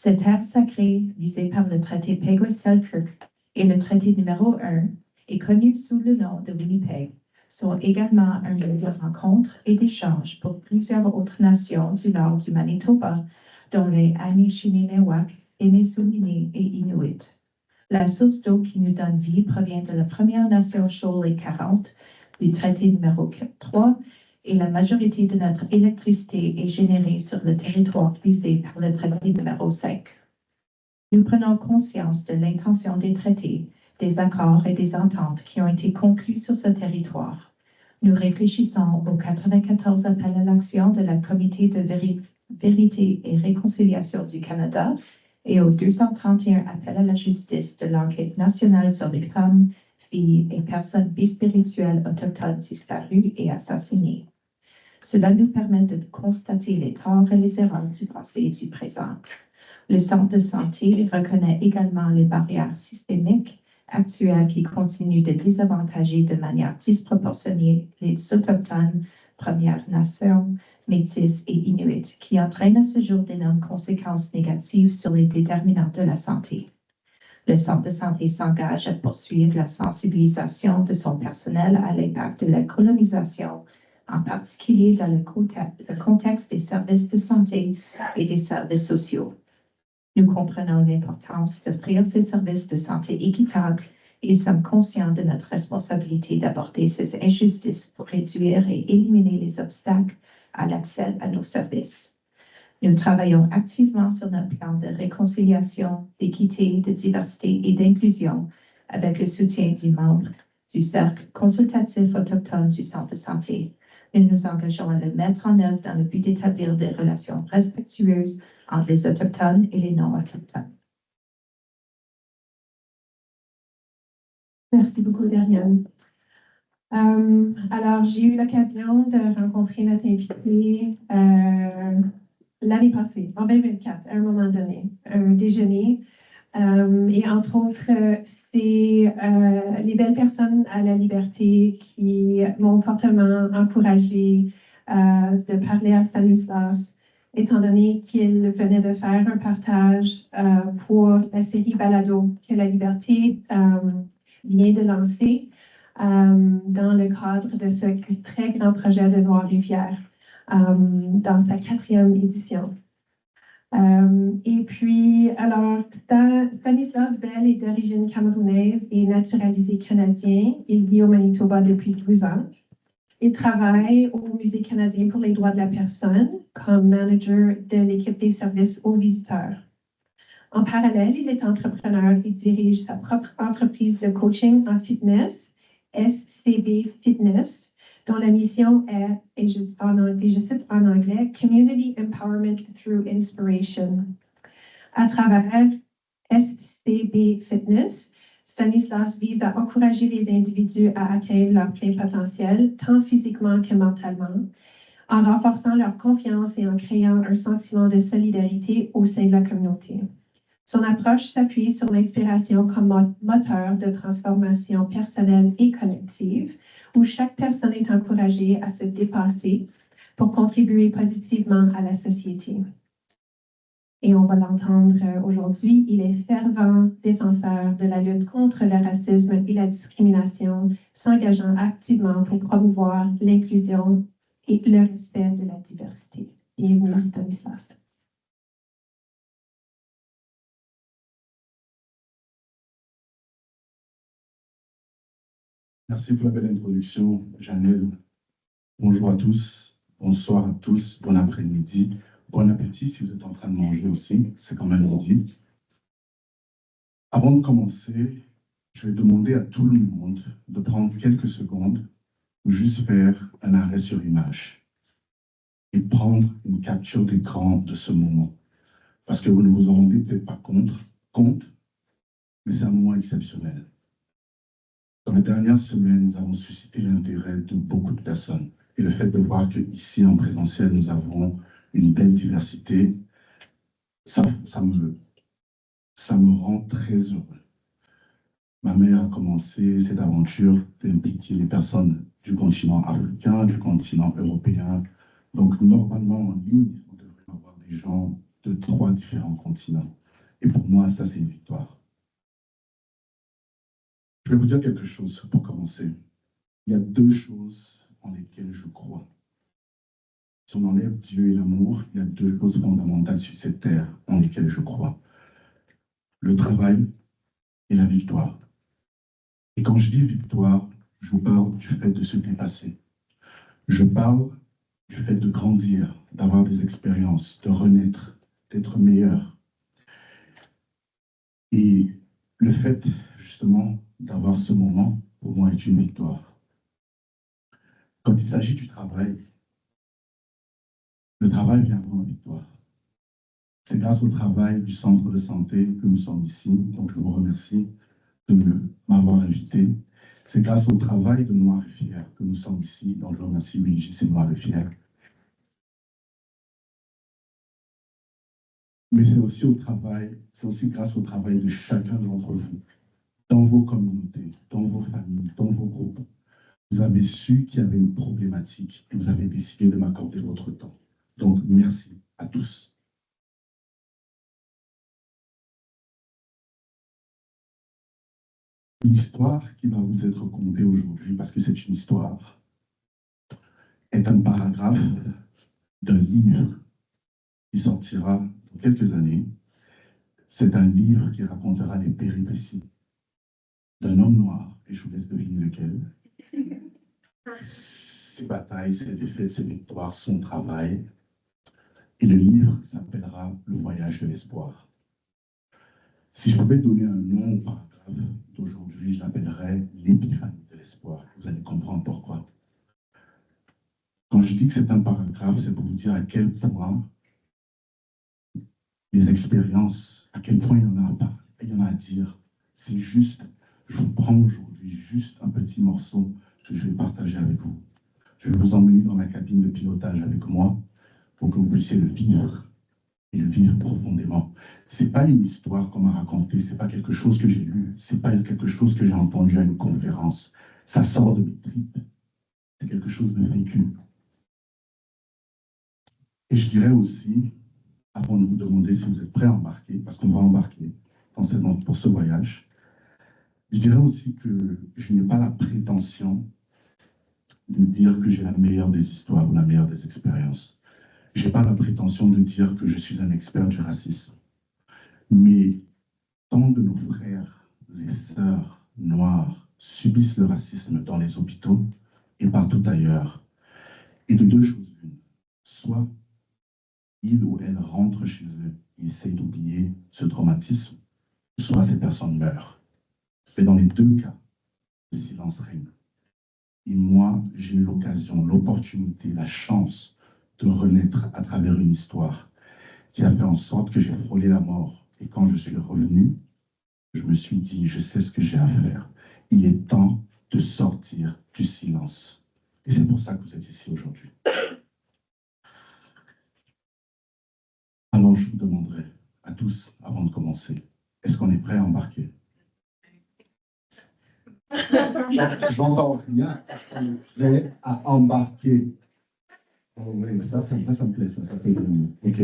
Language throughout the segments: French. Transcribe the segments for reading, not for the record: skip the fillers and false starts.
Cette terre sacrée, visée par le traité Pégua-Selkirk et le traité numéro 1, est connue sous le nom de Winnipeg, sont également un lieu de rencontre et d'échange pour plusieurs autres nations du nord du Manitoba, dont les Anishinaabe, Témiscamingue et Inuit. La source d'eau qui nous donne vie provient de la Première Nation Shoal Lake 40, du traité numéro 3, et la majorité de notre électricité est générée sur le territoire visé par le traité numéro 5. Nous prenons conscience de l'intention des traités, des accords et des ententes qui ont été conclus sur ce territoire. Nous réfléchissons aux 94 appels à l'action de la Comité de vérité et réconciliation du Canada et aux 231 appels à la justice de l'enquête nationale sur les femmes, filles et personnes bispirituelles autochtones disparues et assassinées. Cela nous permet de constater les torts et les erreurs du passé et du présent. Le Centre de santé reconnaît également les barrières systémiques actuelles qui continuent de désavantager de manière disproportionnée les Autochtones, Premières Nations, Métis et Inuits, qui entraînent à ce jour d'énormes conséquences négatives sur les déterminants de la santé. Le Centre de santé s'engage à poursuivre la sensibilisation de son personnel à l'impact de la colonisation, en particulier dans le contexte des services de santé et des services sociaux. Nous comprenons l'importance d'offrir ces services de santé équitables et sommes conscients de notre responsabilité d'aborder ces injustices pour réduire et éliminer les obstacles à l'accès à nos services. Nous travaillons activement sur notre plan de réconciliation, d'équité, de diversité et d'inclusion avec le soutien des membres du Cercle consultatif autochtone du Centre de santé. Nous nous engageons à le mettre en œuvre dans le but d'établir des relations respectueuses entre les Autochtones et les non-Autochtones. Merci beaucoup, Dariane. Alors, j'ai eu l'occasion de rencontrer notre invité l'année passée, en 2024, à un moment donné, un déjeuner. Et entre autres, c'est les belles personnes à la liberté qui m'ont fortement encouragée de parler à Stanislas, étant donné qu'il venait de faire un partage pour la série Balado que la Liberté vient de lancer dans le cadre de ce très grand projet de Trois-Rivières dans sa 4e édition. Et puis, alors, Stanislas Bell est d'origine camerounaise et naturalisé canadien. Il vit au Manitoba depuis 12 ans. Il travaille au Musée canadien pour les droits de la personne comme manager de l'équipe des services aux visiteurs. En parallèle, il est entrepreneur et dirige sa propre entreprise de coaching en fitness, SCB Fitness, dont la mission est, et je cite en anglais, Community Empowerment Through Inspiration. À travers SCB Fitness, Stanislas vise à encourager les individus à atteindre leur plein potentiel, tant physiquement que mentalement, en renforçant leur confiance et en créant un sentiment de solidarité au sein de la communauté. Son approche s'appuie sur l'inspiration comme moteur de transformation personnelle et collective, où chaque personne est encouragée à se dépasser pour contribuer positivement à la société. Et on va l'entendre aujourd'hui, il est fervent défenseur de la lutte contre le racisme et la discrimination, s'engageant activement pour promouvoir l'inclusion et le respect de la diversité. Bienvenue, Stanislas. Merci pour la belle introduction, Janelle. Bonjour à tous, bonsoir à tous, bon après-midi, bon appétit si vous êtes en train de manger aussi, c'est quand même midi. Avant de commencer, je vais demander à tout le monde de prendre quelques secondes pour juste faire un arrêt sur image et prendre une capture d'écran de ce moment. Parce que vous ne vous en rendez peut-être pas compte, mais c'est un moment exceptionnel. Dans les dernières semaines, nous avons suscité l'intérêt de beaucoup de personnes. Et le fait de voir qu'ici, en présentiel, nous avons une belle diversité, ça me rend très heureux. Ma mère a commencé cette aventure d'impliquer les personnes du continent africain, du continent européen. Donc, normalement, en ligne, on devrait avoir des gens de 3 différents continents. Et pour moi, ça, c'est une victoire. Je vais vous dire quelque chose pour commencer. Il y a 2 choses en lesquelles je crois. Si on enlève Dieu et l'amour, il y a 2 choses fondamentales sur cette terre en lesquelles je crois. Le travail et la victoire. Et quand je dis victoire, je parle du fait de se dépasser. Je parle du fait de grandir, d'avoir des expériences, de renaître, d'être meilleur. Et le fait, justement, d'avoir ce moment, pour moi, est une victoire. Quand il s'agit du travail, le travail vient avant la victoire. C'est grâce au travail du centre de santé que nous sommes ici, donc je vous remercie de m'avoir invité. C'est grâce au travail de Noir et Fier que nous sommes ici, donc je remercie UNJC Noir et Fier. Mais c'est aussi grâce au travail de chacun d'entre vous, dans vos communautés, dans vos familles, dans vos groupes. Vous avez su qu'il y avait une problématique et vous avez décidé de m'accorder votre temps. Donc, merci à tous. L'histoire qui va vous être contée aujourd'hui, parce que c'est une histoire, est un paragraphe d'un livre qui sortira dans quelques années. C'est un livre qui racontera les péripéties d'un homme noir, et je vous laisse deviner lequel. Ses batailles, ses défaites, ses victoires, son travail. Et le livre s'appellera Le voyage de l'espoir. Si je pouvais donner un nom au paragraphe d'aujourd'hui, je l'appellerais l'épiphanie de l'espoir. Vous allez comprendre pourquoi. Quand je dis que c'est un paragraphe, c'est pour vous dire à quel point les expériences, à quel point il y en a à dire. C'est juste, je vous prends aujourd'hui juste un petit morceau que je vais partager avec vous. Je vais vous emmener dans la cabine de pilotage avec moi pour que vous puissiez le vivre et le vivre profondément. C'est pas une histoire qu'on m'a racontée, c'est pas quelque chose que j'ai lu, c'est pas quelque chose que j'ai entendu à une conférence. Ça sort de mes tripes. C'est quelque chose de vécu. Et je dirais aussi, avant de vous demander si vous êtes prêts à embarquer, parce qu'on va embarquer pour ce voyage, je dirais aussi que je n'ai pas la prétention de dire que j'ai la meilleure des histoires ou la meilleure des expériences. Je n'ai pas la prétention de dire que je suis un expert du racisme. Mais tant de nos frères et sœurs noirs subissent le racisme dans les hôpitaux et partout ailleurs. Et de 2 choses l'une. Soit ils ou elles rentrent chez eux et essayent d'oublier ce traumatisme, soit ces personnes meurent. Mais dans les 2 cas, le silence règne. Et moi, j'ai eu l'occasion, l'opportunité, la chance de renaître à travers une histoire qui a fait en sorte que j'ai frôlé la mort. Et quand je suis revenu, je me suis dit, je sais ce que j'ai à faire. Il est temps de sortir du silence. Et c'est pour ça que vous êtes ici aujourd'hui. Alors, je vous demanderai à tous, avant de commencer, est-ce qu'on est prêt à embarquer? J'entends rien. On est prêt à embarquer. Oh oui, ça me plaît, ça fait bien. OK.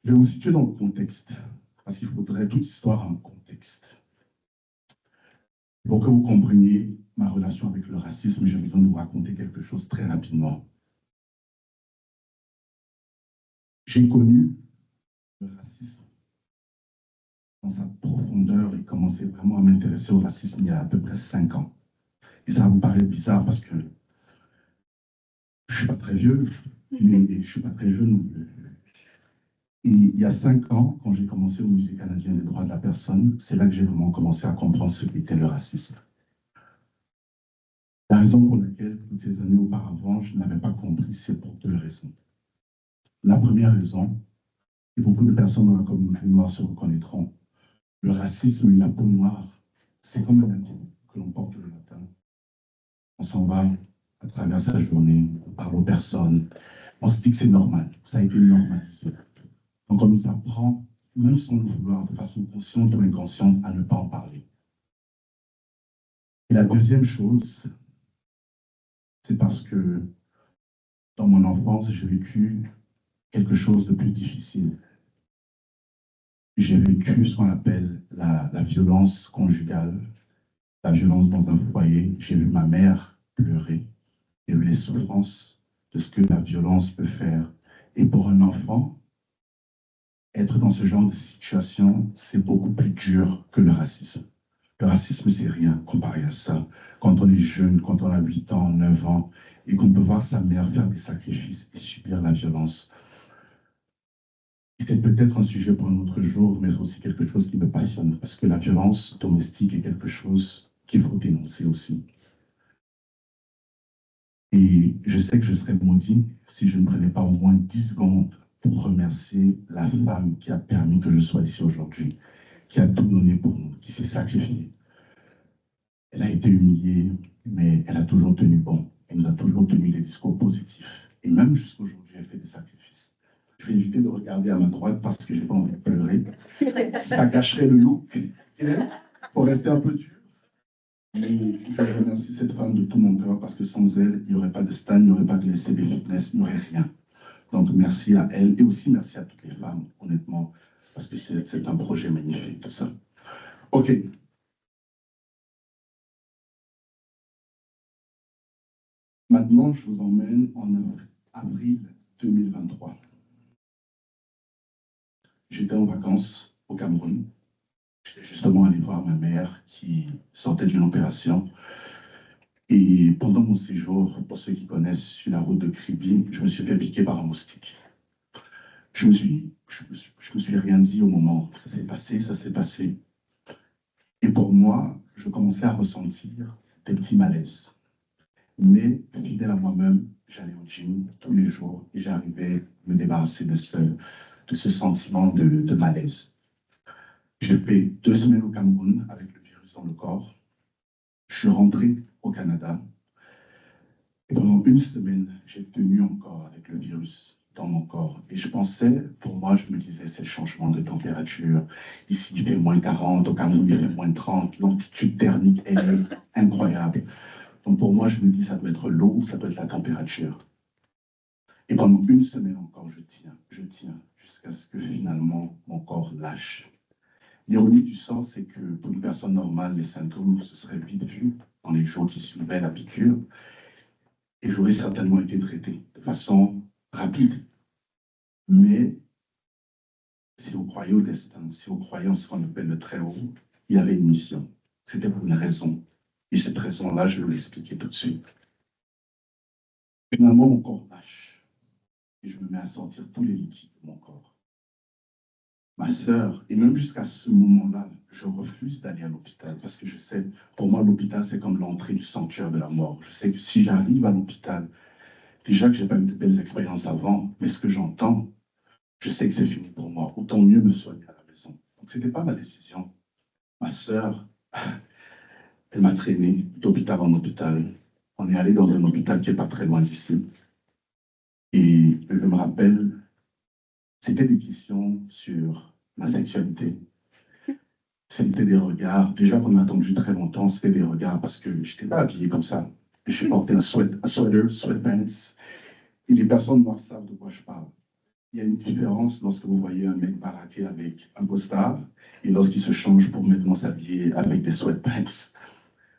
Je vais vous situer dans le contexte, parce qu'il faudrait toute histoire en contexte. Pour que vous compreniez ma relation avec le racisme, j'ai besoin de vous raconter quelque chose très rapidement. J'ai connu le racisme dans sa profondeur et commencé vraiment à m'intéresser au racisme il y a à peu près 5 ans. Et ça va vous paraître bizarre parce que je ne suis pas très vieux, mais je ne suis pas très jeune non plus. Et il y a 5 ans, quand j'ai commencé au Musée canadien des droits de la personne, c'est là que j'ai vraiment commencé à comprendre ce qu'était le racisme. La raison pour laquelle, toutes ces années auparavant, je n'avais pas compris, c'est pour 2 raisons. La première raison, et beaucoup de personnes dans la communauté noire se reconnaîtront, le racisme et la peau noire, c'est comme un habit que l'on porte le matin. On s'en va à travers sa journée, on parle aux personnes, on se dit que c'est normal, ça a été normalisé. Donc on nous apprend, même sans le vouloir, de façon consciente ou inconsciente, à ne pas en parler. Et la deuxième chose, c'est parce que dans mon enfance, j'ai vécu quelque chose de plus difficile. J'ai vécu ce qu'on appelle la violence conjugale, la violence dans un foyer. J'ai vu ma mère pleurer. J'ai vu les souffrances de ce que la violence peut faire. Et pour un enfant, être dans ce genre de situation, c'est beaucoup plus dur que le racisme. Le racisme, c'est rien comparé à ça. Quand on est jeune, quand on a 8 ans, 9 ans, et qu'on peut voir sa mère faire des sacrifices et subir la violence. C'est peut-être un sujet pour un autre jour, mais c'est aussi quelque chose qui me passionne, parce que la violence domestique est quelque chose qu'il faut dénoncer aussi. Et je sais que je serais maudit si je ne prenais pas au moins 10 secondes pour remercier la femme qui a permis que je sois ici aujourd'hui, qui a tout donné pour nous, qui s'est sacrifiée. Elle a été humiliée, mais elle a toujours tenu bon. Elle nous a toujours tenu des discours positifs. Et même jusqu'à aujourd'hui, elle fait des sacrifices. Je vais éviter de regarder à ma droite parce que je n'ai pas envie de pleurer. Ça cacherait le look. Pour rester un peu dur. Mais je remercie cette femme de tout mon cœur parce que sans elle, il n'y aurait pas de Stan, il n'y aurait pas de SCB Fitness, il n'y aurait rien. Donc merci à elle et aussi merci à toutes les femmes, honnêtement, parce que c'est un projet magnifique, tout ça. OK. Maintenant, je vous emmène en avril 2023. J'étais en vacances au Cameroun. J'étais justement allé voir ma mère qui sortait d'une opération. Et pendant mon séjour, pour ceux qui connaissent, sur la route de Kribi, je me suis fait piquer par un moustique. Je me suis rien dit au moment. Ça s'est passé, ça s'est passé. Et pour moi, je commençais à ressentir des petits malaises. Mais, fidèle à moi-même, j'allais au gym tous les jours et j'arrivais à me débarrasser de ce sentiment de malaise. J'ai fait 2 semaines au Cameroun avec le virus dans le corps. Je suis rentré au Canada. Et pendant 1 semaine, j'ai tenu encore avec le virus dans mon corps. Et je pensais, pour moi, je me disais, c'est le changement de température. Ici, il fait moins 40, au Cameroun, il fait moins 30. L'amplitude thermique est incroyable. Donc pour moi, je me dis, ça doit être l'eau, ça doit être la température. Et pendant 1 semaine encore, je tiens, jusqu'à ce que finalement, mon corps lâche. L'ironie du sort, c'est que pour une personne normale, les symptômes se seraient vite vus dans les jours qui suivaient la piqûre. Et j'aurais certainement été traité de façon rapide. Mais si vous croyez au destin, si vous croyez en ce qu'on appelle le très haut, il y avait une mission. C'était pour une raison. Et cette raison-là, je vais vous l'expliquer tout de suite. Finalement, mon corps lâche. Et je me mets à sortir tous les liquides de mon corps. Ma sœur, et même jusqu'à ce moment-là, je refuse d'aller à l'hôpital parce que je sais, pour moi, l'hôpital, c'est comme l'entrée du sanctuaire de la mort. Je sais que si j'arrive à l'hôpital, déjà que je n'ai pas eu de belles expériences avant, mais ce que j'entends, je sais que c'est fini pour moi. Autant mieux me soigner à la maison. Donc, ce n'était pas ma décision. Ma sœur, elle m'a traîné d'hôpital en hôpital. On est allé dans un hôpital qui n'est pas très loin d'ici. Et je me rappelle, c'était des questions sur ma sexualité. C'était des regards. Déjà qu'on a attendu très longtemps, c'était des regards parce que je n'étais pas habillé comme ça. Je portais un sweater, sweatpants. Et les personnes noires savent de quoi je parle. Il y a une différence lorsque vous voyez un mec baraqué avec un costard et lorsqu'il se change pour maintenant s'habiller avec des sweatpants,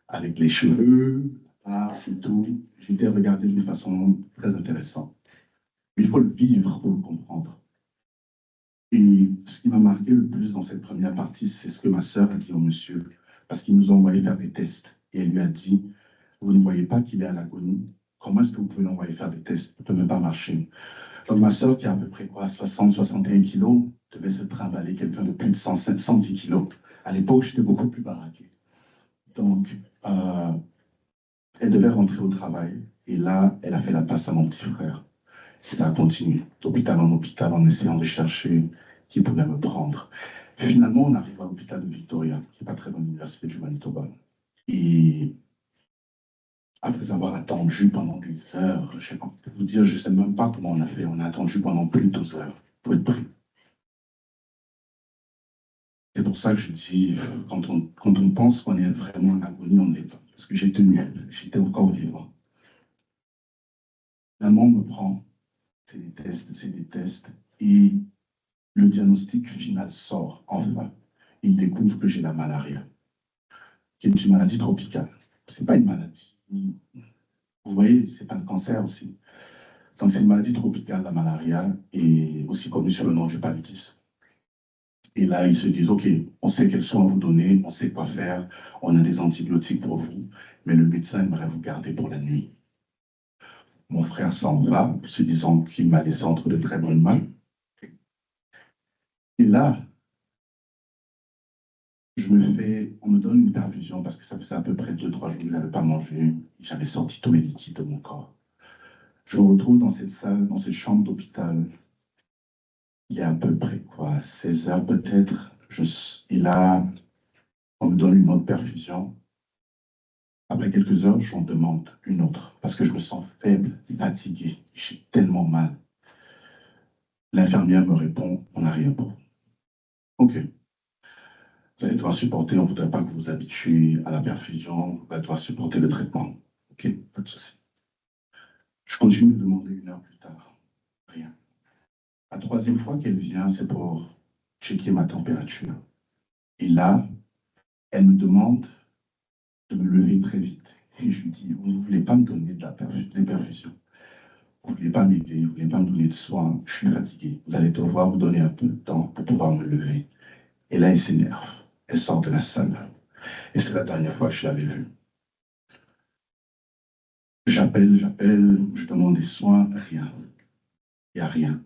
avec les cheveux, la barbe et tout. J'ai été regardé d'une façon très intéressante. Mais il faut le vivre pour le comprendre. Et ce qui m'a marqué le plus dans cette première partie, c'est ce que ma sœur a dit au monsieur, parce qu'il nous a envoyé faire des tests. Et elle lui a dit, vous ne voyez pas qu'il est à l'agonie? Comment est-ce que vous pouvez l'envoyer faire des tests? Il ne peut même pas marcher. Donc ma sœur, qui a à peu près quoi, 60, 61 kilos, devait se trimballer quelqu'un de plus de 110 kilos. À l'époque, j'étais beaucoup plus baraqué. Donc, elle devait rentrer au travail. Et là, elle a fait la passe à mon petit frère. Et ça a continué, d'hôpital en hôpital, en essayant de chercher qui pouvait me prendre. Et finalement, on arrive à l'hôpital de Victoria, qui n'est pas très loin de l'université du Manitoba. Et après avoir attendu pendant des heures, je ne sais pas vous dire, je ne sais même pas comment on a fait. On a attendu pendant plus de 12 heures pour être pris. C'est pour ça que je dis, quand on pense qu'on est vraiment en agonie, on ne l'est pas. Parce que j'ai tenu, j'étais encore vivant. Finalement, on me prend. c'est des tests, c'est des tests. Et le diagnostic final sort, enfin. Il découvre que j'ai la malaria, qui est une maladie tropicale. Ce n'est pas une maladie. Vous voyez, ce n'est pas le cancer aussi. Donc, c'est une maladie tropicale, la malaria, et aussi connue sous le nom du paludisme. Et là, ils se disent, OK, on sait quels soins vous donner, on sait quoi faire, on a des antibiotiques pour vous, mais le médecin aimerait vous garder pour la nuit. Mon frère s'en va, se disant qu'il m'a laissé entre de très bonnes mains. Et là, on me donne une perfusion parce que ça faisait à peu près 2-3 jours que je n'avais pas mangé. J'avais sorti tous les liquides de mon corps. Je me retrouve dans cette salle, dans cette chambre d'hôpital. Il y a à peu près quoi, 16 heures peut-être. Et là, on me donne une autre perfusion. Après quelques heures, j'en demande une autre parce que je me sens faible, fatigué. J'ai tellement mal. L'infirmière me répond, on n'a rien pour vous. OK. Vous allez devoir supporter, on ne voudrait pas que vous vous habituiez à la perfusion, vous allez devoir supporter le traitement. OK, pas de souci. Je continue de demander 1 heure plus tard. Rien. La troisième fois qu'elle vient, c'est pour checker ma température. Et là, elle me demande de me lever très vite. Et je lui dis, vous ne voulez pas me donner des perfusions. Vous ne voulez pas m'aider, vous ne voulez pas me donner de soins. Je suis fatigué. Vous allez devoir vous donner un peu de temps pour pouvoir me lever. Et là, elle s'énerve. Elle sort de la salle. Et c'est la dernière fois que je l'avais vue. J'appelle, je demande des soins, rien. Il n'y a rien.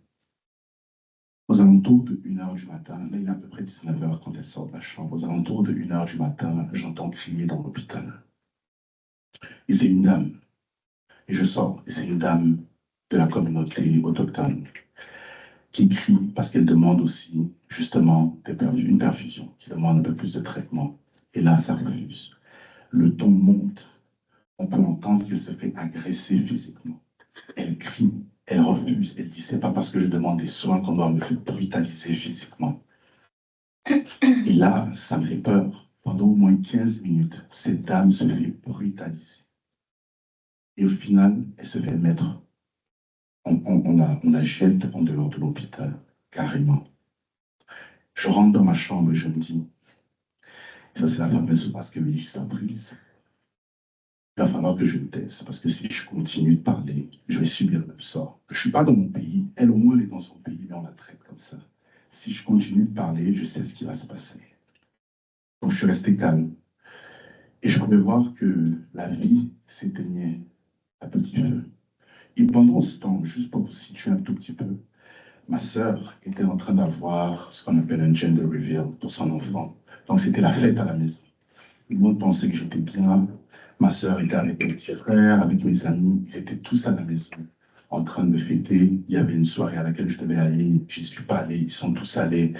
Aux alentours de 1 heure du matin, là il est à peu près 19 heures quand elle sort de la chambre, aux alentours de 1 heure du matin, j'entends crier dans l'hôpital. Et c'est une dame. Et je sors, et c'est une dame de la communauté autochtone qui crie parce qu'elle demande aussi, justement, une perfusion, qui demande un peu plus de traitement. Et là, ça refuse. Le ton monte. On peut entendre qu'elle se fait agresser physiquement. Elle crie, elle refuse. Elle dit, c'est pas parce que je demande des soins qu'on doit me brutaliser physiquement. Et là, ça me fait peur. Pendant au moins 15 minutes, cette dame se fait brutaliser. Et au final, elle se fait mettre. On la jette en dehors de l'hôpital, carrément. Je rentre dans ma chambre et je me dis, ça c'est la fameuse parce que oui, ça prise. Il va falloir que je me taise, parce que si je continue de parler, je vais subir le même sort. Je ne suis pas dans mon pays, elle au moins elle est dans son pays, mais on la traite comme ça. Si je continue de parler, je sais ce qui va se passer. Donc je suis resté calme. Et je pouvais voir que la vie s'éteignait à petit feu. Et pendant ce temps, juste pour vous situer un tout petit peu, ma sœur était en train d'avoir ce qu'on appelle un gender reveal pour son enfant. Donc c'était la fête à la maison. Tout le monde pensait que j'étais bien. Ma sœur était avec mes petits frères, avec mes amis. Ils étaient tous à la maison en train de fêter. Il y avait une soirée à laquelle je devais aller. Je n'y suis pas allé. Ils sont tous allés.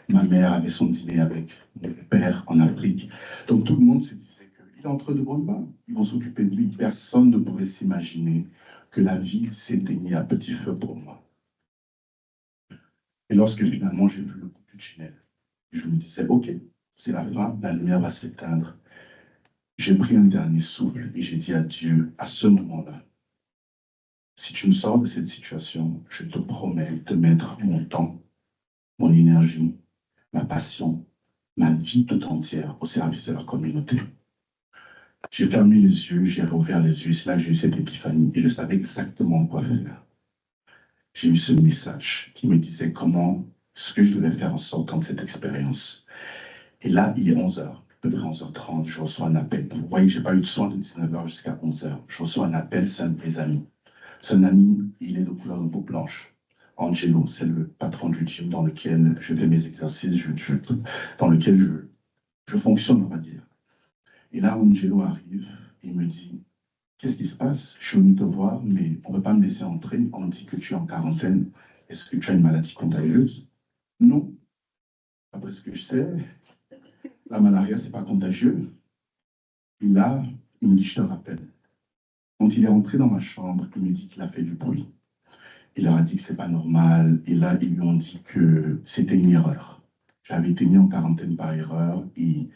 Ma mère avait son dîner avec mon père en Afrique. Donc tout le monde se disait qu'il est entre de bonnes mains. Ils vont s'occuper de lui. Personne ne pouvait s'imaginer que la vie s'éteignait à petit feu pour moi. Et lorsque finalement j'ai vu le bout du tunnel, je me disais, OK, c'est la fin, la lumière va s'éteindre. J'ai pris un dernier souffle et j'ai dit à Dieu, à ce moment-là, si tu me sors de cette situation, je te promets de mettre mon temps, mon énergie, ma passion, ma vie toute entière au service de la communauté. J'ai fermé les yeux, j'ai rouvert les yeux, c'est là que j'ai eu cette épiphanie et je savais exactement quoi faire. J'ai eu ce message qui me disait ce que je devais faire en sortant de cette expérience. Et là, il est 11h, à peu près 11h30, je reçois un appel. Vous voyez que je n'ai pas eu de soin de 19h jusqu'à 11h. Je reçois un appel, c'est un de mes amis. C'est un ami, il est de couleur de peau blanche. Angelo, c'est le patron du gym dans lequel je fais mes exercices, dans lequel je fonctionne, on va dire. Et là, Angelo arrive et me dit, qu'est-ce qui se passe? Je suis venu te voir, mais on ne veut pas me laisser entrer. On me dit que tu es en quarantaine. Est-ce que tu as une maladie contagieuse? Non. Après ce que je sais, la malaria, ce n'est pas contagieux. Et là, il me dit, je te rappelle. Quand il est rentré dans ma chambre, il me dit qu'il a fait du bruit. Il leur a dit que ce n'est pas normal. Et là, ils lui ont dit que c'était une erreur. J'avais été mis en quarantaine par erreur et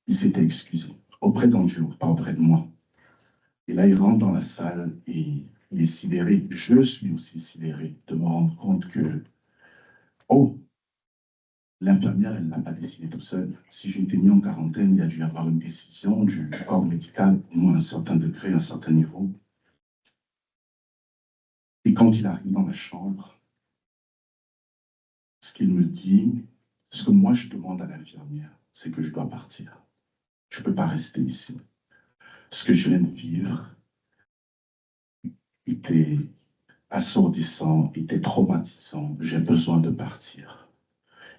il s'était excusé. Auprès d'Angelo, pas auprès de moi. Et là, il rentre dans la salle et il est sidéré. Je suis aussi sidéré de me rendre compte que, oh, l'infirmière, elle ne l'a pas décidé tout seul. Si j'ai été mis en quarantaine, il y a dû y avoir une décision du corps médical, au moins à un certain degré, à un certain niveau. Et quand il arrive dans ma chambre, ce qu'il me dit, ce que moi je demande à l'infirmière, c'est que je dois partir. Je ne peux pas rester ici. Ce que je viens de vivre était assourdissant, était traumatisant. J'ai besoin de partir.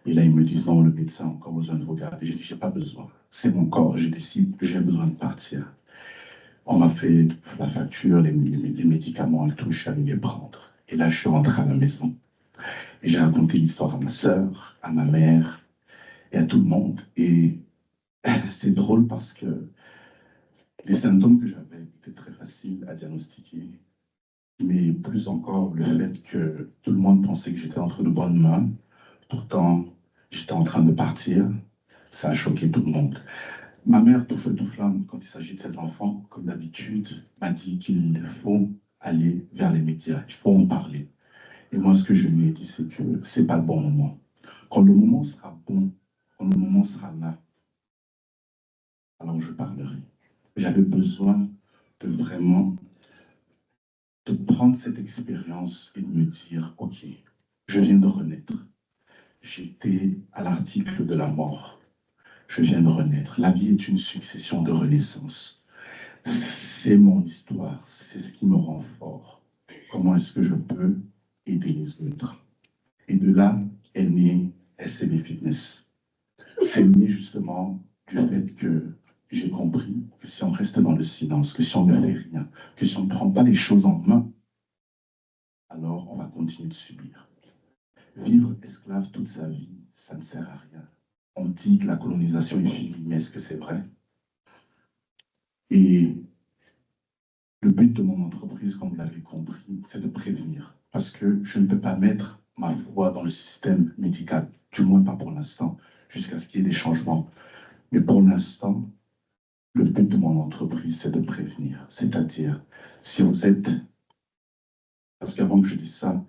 Et là, ils me disent, non, le médecin a encore besoin de regarder. J'ai dit, j'ai pas besoin. C'est mon corps, je décide que j'ai besoin de partir. On m'a fait la facture, les médicaments et tout, je suis allé les prendre. Et là, je suis rentré à la maison. Et j'ai raconté l'histoire à ma sœur, à ma mère et à tout le monde. Et c'est drôle parce que les symptômes que j'avais étaient très faciles à diagnostiquer. Mais plus encore, le fait que tout le monde pensait que j'étais entre de bonnes mains. Pourtant, j'étais en train de partir. Ça a choqué tout le monde. Ma mère, tout feu, tout flamme, quand il s'agit de ses enfants, comme d'habitude, m'a dit qu'il faut aller vers les médias, il faut en parler. Et moi, ce que je lui ai dit, c'est que ce n'est pas le bon moment. Quand le moment sera bon, quand le moment sera là, alors je parlerai. J'avais besoin de vraiment de prendre cette expérience et de me dire, OK, je viens de renaître. J'étais à l'article de la mort. Je viens de renaître. La vie est une succession de renaissances. C'est mon histoire, c'est ce qui me rend fort. Comment est-ce que je peux aider les autres? Et de là est né SCB Fitness. C'est né justement du fait que j'ai compris que si on reste dans le silence, que si on ne fait rien, que si on ne prend pas les choses en main, alors on va continuer de subir. Vivre esclave toute sa vie, ça ne sert à rien. On dit que la colonisation est finie, mais est-ce que c'est vrai? Et le but de mon entreprise, comme vous l'avez compris, c'est de prévenir. Parce que je ne peux pas mettre ma voix dans le système médical, du moins pas pour l'instant, jusqu'à ce qu'il y ait des changements. Mais pour l'instant, le but de mon entreprise, c'est de prévenir. C'est-à-dire, si vous êtes, parce qu'avant que je dise ça,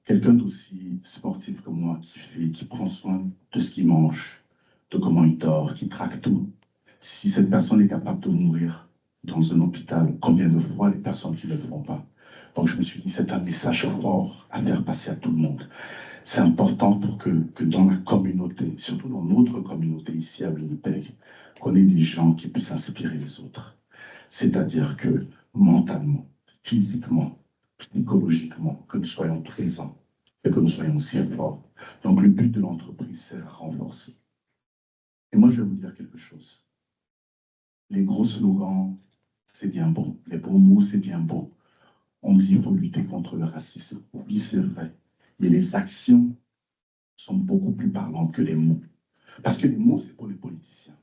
quelqu'un d'aussi sportif que moi, qui prend soin de ce qu'il mange, de comment il dort, qui traque tout, si cette personne est capable de mourir dans un hôpital, combien de fois les personnes qui ne le font pas? Donc je me suis dit, c'est un message fort à faire passer à tout le monde. C'est important pour que dans la communauté, surtout dans notre communauté ici à Winnipeg, qu'on ait des gens qui puissent inspirer les autres. C'est-à-dire que mentalement, physiquement, psychologiquement, que nous soyons présents et que nous soyons aussi forts. Donc le but de l'entreprise, c'est de renforcer. Et moi, je vais vous dire quelque chose. Les gros slogans, c'est bien bon. Les bons mots, c'est bien bon. On dit qu'il faut lutter contre le racisme. Oui, c'est vrai. Mais les actions sont beaucoup plus parlantes que les mots. Parce que les mots, c'est pour les politiciens.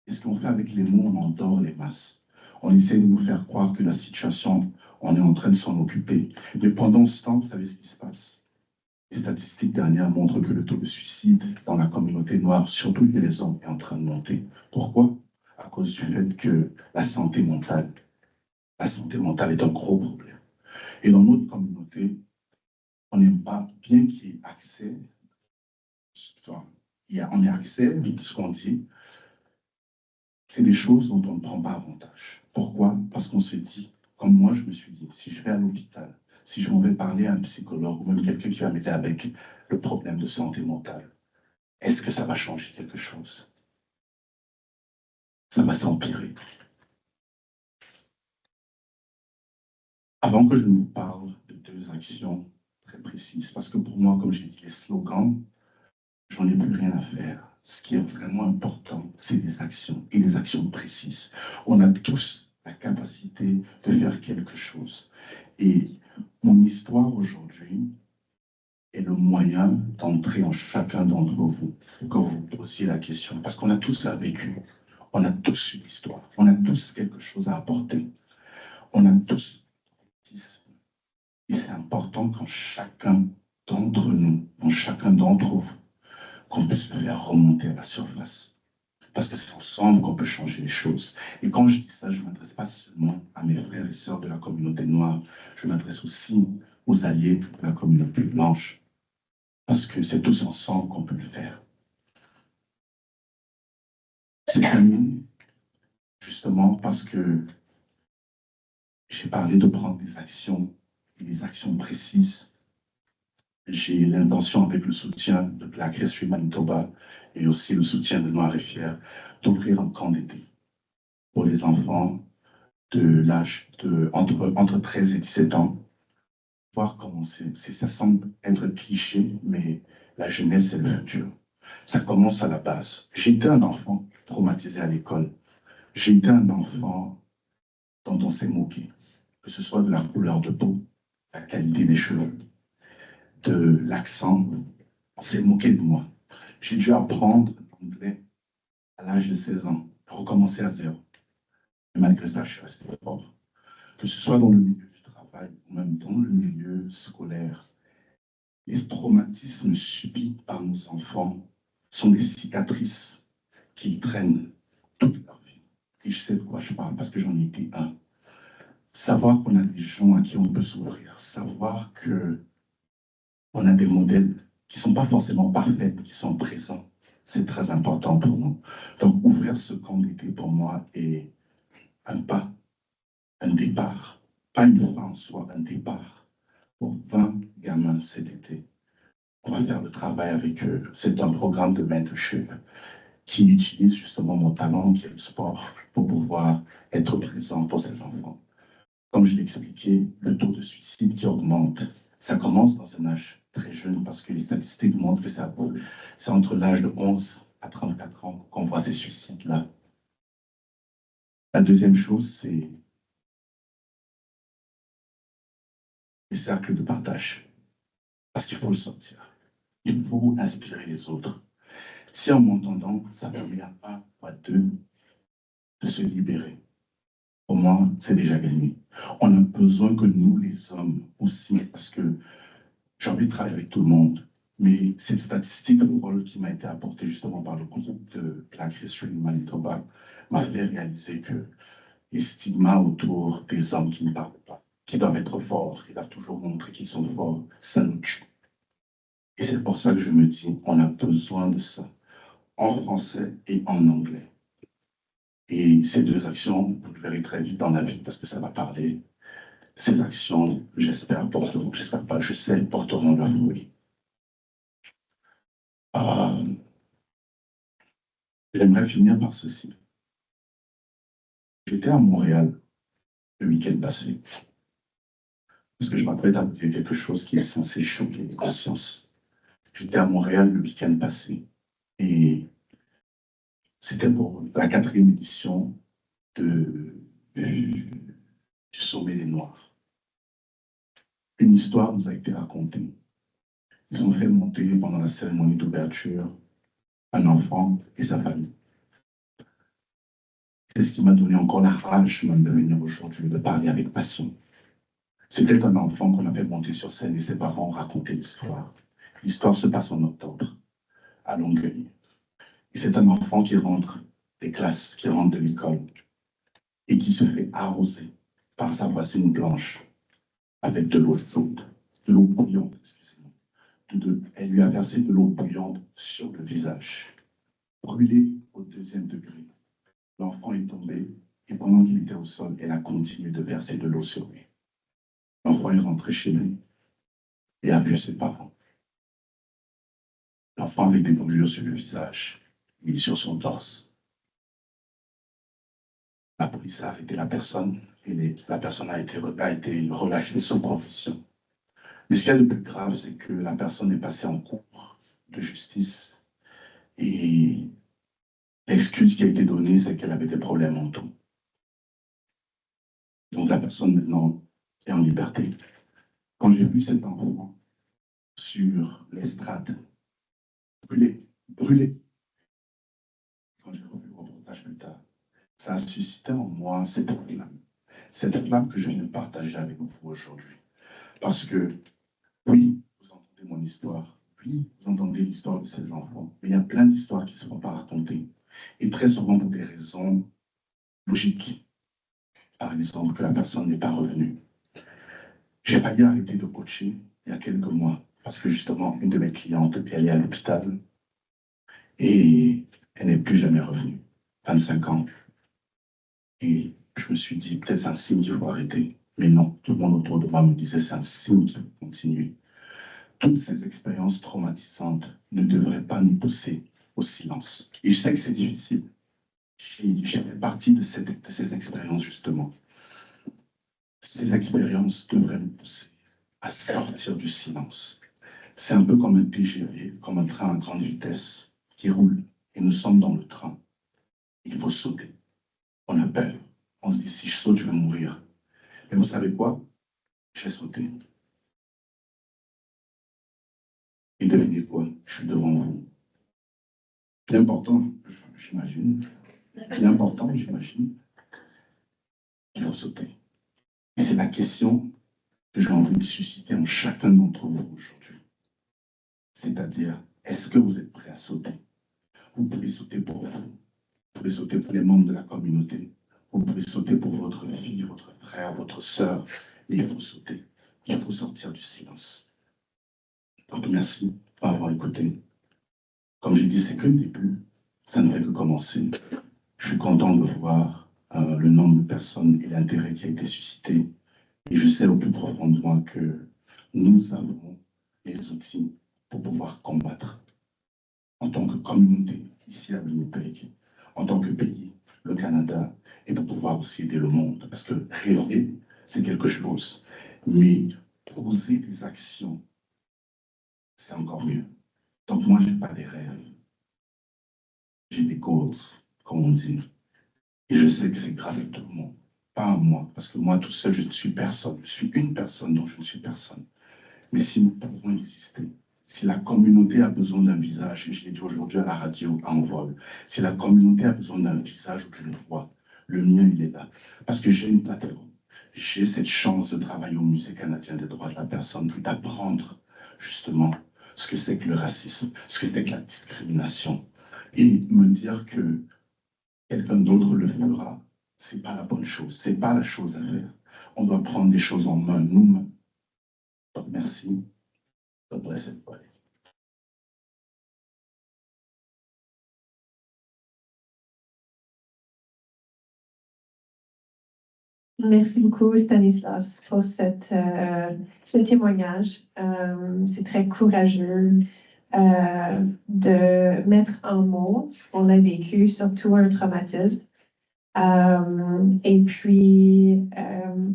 Et ce qu'on fait avec les mots, on endort les masses. On essaie de nous faire croire que la situation, on est en train de s'en occuper. Mais pendant ce temps, vous savez ce qui se passe? Les statistiques dernières montrent que le taux de suicide dans la communauté noire, surtout chez les hommes, est en train de monter. Pourquoi? À cause du fait que la santé mentale est un gros problème. Et dans notre communauté, on n'aime pas, bien qu'il y ait accès, enfin, on ait accès, mais tout ce qu'on dit, c'est des choses dont on ne prend pas avantage. Pourquoi? Parce qu'on se dit, comme moi je me suis dit, si je vais à l'hôpital, si je m'en vais parler à un psychologue ou même quelqu'un qui va m'aider avec le problème de santé mentale, est-ce que ça va changer quelque chose? Ça va s'empirer. Avant que je ne vous parle de deux actions très précises, parce que pour moi, comme j'ai dit, les slogans, j'en ai plus rien à faire. Ce qui est vraiment important, c'est des actions, et des actions précises. On a tous la capacité de faire quelque chose. Et mon histoire aujourd'hui est le moyen d'entrer en chacun d'entre vous quand vous posiez la question. Parce qu'on a tous un vécu, on a tous une histoire, on a tous quelque chose à apporter, on a tous. Et c'est important quand chacun d'entre nous, quand chacun d'entre vous, qu'on puisse le faire remonter à la surface. Parce que c'est ensemble qu'on peut changer les choses. Et quand je dis ça, je ne m'adresse pas seulement à mes frères et sœurs de la communauté noire, je m'adresse aussi aux alliés de la communauté blanche. Parce que c'est tous ensemble qu'on peut le faire. Cette année, justement, parce que j'ai parlé de prendre des actions, et des actions précises. J'ai l'intention, avec le soutien de Black History Manitoba et aussi le soutien de Noir et Fier, d'ouvrir un camp d'été pour les enfants de l'âge entre 13 et 17 ans. Voir comment ça semble être cliché, mais la jeunesse, c'est le futur. Ça commence à la base. J'étais un enfant traumatisé à l'école. J'étais un enfant dont on s'est moqué, que ce soit de la couleur de peau, la qualité des cheveux, de l'accent. On s'est moqué de moi. J'ai dû apprendre l'anglais à l'âge de 16 ans, recommencer à zéro. Et malgré ça, je suis resté fort. Que ce soit dans le milieu du travail ou même dans le milieu scolaire, les traumatismes subis par nos enfants sont des cicatrices qu'ils traînent toute leur vie. Et je sais de quoi je parle parce que j'en ai été un. Savoir qu'on a des gens à qui on peut s'ouvrir, savoir qu'on a des modèles qui ne sont pas forcément parfaits, mais qui sont présents, c'est très important pour nous. Donc, ouvrir ce camp d'été pour moi est un pas, un départ, pas une fin en soi, un départ pour 20 gamins cet été. On va faire le travail avec eux. C'est un programme de mentorship qui utilise justement mon talent, qui est le sport, pour pouvoir être présent pour ces enfants. Comme je l'ai expliqué, le taux de suicide qui augmente, ça commence dans un âge très jeune parce que les statistiques montrent que c'est entre l'âge de 11 à 34 ans qu'on voit ces suicides-là. La deuxième chose, c'est les cercles de partage. Parce qu'il faut le sortir. Il faut inspirer les autres. Si en m'entendant, ça permet à un ou à deux de se libérer, pour moi, c'est déjà gagné. On a besoin que nous, les hommes, aussi, parce que j'ai envie de travailler avec tout le monde, mais cette statistique folle qui m'a été apportée justement par le groupe de Black History Manitoba m'a fait réaliser que les stigmas autour des hommes qui ne parlent pas, qui doivent être forts, qui doivent toujours montrer qu'ils sont forts, ça nous tue. Et c'est pour ça que je me dis, on a besoin de ça, en français et en anglais. Et ces deux actions, vous le verrez très vite dans la vie parce que ça va parler. Ces actions, j'espère pas, je sais, porteront leurs fruits. J'aimerais finir par ceci. J'étais à Montréal le week-end passé, parce que je m'apprête à vous dire quelque chose qui est censé choquer les consciences. J'étais à Montréal le week-end passé, et c'était pour la 4e édition du Sommet des Noirs. Une histoire nous a été racontée. Ils ont fait monter pendant la cérémonie d'ouverture un enfant et sa famille. C'est ce qui m'a donné encore la rage même de venir aujourd'hui, de parler avec passion. C'était un enfant qu'on avait monté sur scène et ses parents ont raconté l'histoire. L'histoire se passe en octobre, à Longueuil. Et c'est un enfant qui rentre des classes, qui rentre de l'école et qui se fait arroser par sa voisine blanche avec de l'eau chaude, de l'eau bouillante, excusez-moi. Elle lui a versé de l'eau bouillante sur le visage, brûlé au 2e degré. L'enfant est tombé et pendant qu'il était au sol, elle a continué de verser de l'eau sur lui. L'enfant est rentré chez lui et a vu ses parents. L'enfant avec des brûlures sur le visage et sur son torse. La police a arrêté la personne et la personne a été relâchée sans conviction. Mais ce qu'il y a de plus grave, c'est que la personne est passée en cours de justice et l'excuse qui a été donnée, c'est qu'elle avait des problèmes mentaux. Donc la personne maintenant est en liberté. Quand j'ai vu cet enfant sur l'estrade, brûlé, quand j'ai revu le reportage plus tard, ça a suscité en moi cette flamme que je viens de partager avec vous aujourd'hui. Parce que, oui, vous entendez mon histoire, oui, vous entendez l'histoire de ces enfants, mais il y a plein d'histoires qui ne seront pas racontées. Et très souvent pour des raisons logiques. Par exemple, que la personne n'est pas revenue. J'ai failli arrêter de coacher il y a quelques mois parce que justement, une de mes clientes est allée à l'hôpital et elle n'est plus jamais revenue. 25 ans. Et je me suis dit, peut-être c'est un signe qu'il faut arrêter. Mais non, tout le monde autour de moi me disait, c'est un signe qu'il faut continuer. Toutes ces expériences traumatisantes ne devraient pas nous pousser au silence. Et je sais que c'est difficile. J'ai fait partie de ces expériences, justement. Ces expériences devraient nous pousser à sortir du silence. C'est un peu comme un TGV, comme un train à grande vitesse qui roule. Et nous sommes dans le train. Il faut sauter. On a peur. On se dit, si je saute, je vais mourir. Mais vous savez quoi? J'ai sauté. Et devinez quoi? Je suis devant vous. L'important, j'imagine, l'important, j'imagine, il faut sauter. Et c'est la question que j'ai envie de susciter en chacun d'entre vous aujourd'hui. C'est-à-dire, est-ce que vous êtes prêts à sauter? Vous pouvez sauter pour vous. Vous pouvez sauter pour les membres de la communauté. Vous pouvez sauter pour votre fille, votre frère, votre sœur. Mais il faut sauter. Il faut sortir du silence. Donc, merci pour avoir écouté. Comme j'ai dit, c'est que le début. Ça ne fait que commencer. Je suis content de voir le nombre de personnes et l'intérêt qui a été suscité. Et je sais au plus profond de moi que nous avons les outils pour pouvoir combattre en tant que communauté ici à Winnipeg, en tant que pays, le Canada, et pour pouvoir aussi aider le monde. Parce que rêver, c'est quelque chose, mais poser des actions, c'est encore mieux. Donc moi, je n'ai pas des rêves, j'ai des goals, comme on dit. Et je sais que c'est grâce à tout le monde, pas à moi, parce que moi, tout seul, je ne suis personne. Je suis une personne dont je ne suis personne. Mais si nous pouvons exister, si la communauté a besoin d'un visage, et je l'ai dit aujourd'hui à la radio en vol, si la communauté a besoin d'un visage ou d'une voix, le mien, il est là. Parce que j'ai une plateforme. J'ai cette chance de travailler au Musée canadien des droits de la personne, d'apprendre justement ce que c'est que le racisme, ce que c'est que la discrimination. Et me dire que quelqu'un d'autre le fera, c'est pas la bonne chose, c'est pas la chose à faire. On doit prendre des choses en main, nous-mêmes. Donc merci. God bless everybody. Merci beaucoup, Stanislas, pour ce témoignage. C'est très courageux de mettre en mots ce qu'on a vécu, surtout un traumatisme. Et puis,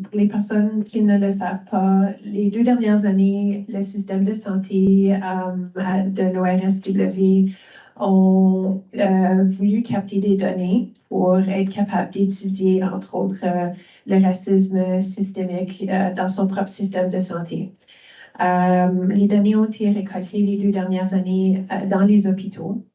pour les personnes qui ne le savent pas, les 2 dernières années, le système de santé de l'ORSW ont voulu capter des données pour être capable d'étudier, entre autres, le racisme systémique dans son propre système de santé. Les données ont été récoltées les 2 dernières années dans les hôpitaux.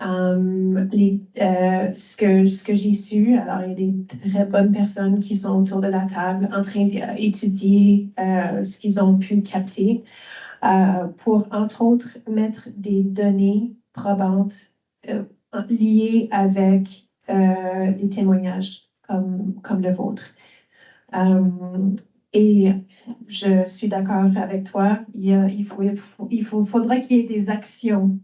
Ce que j'ai su, alors il y a des très bonnes personnes qui sont autour de la table en train d'étudier ce qu'ils ont pu capter pour, entre autres, mettre des données probantes liées avec des témoignages comme le vôtre. Et je suis d'accord avec toi, faudra qu'il y ait des actions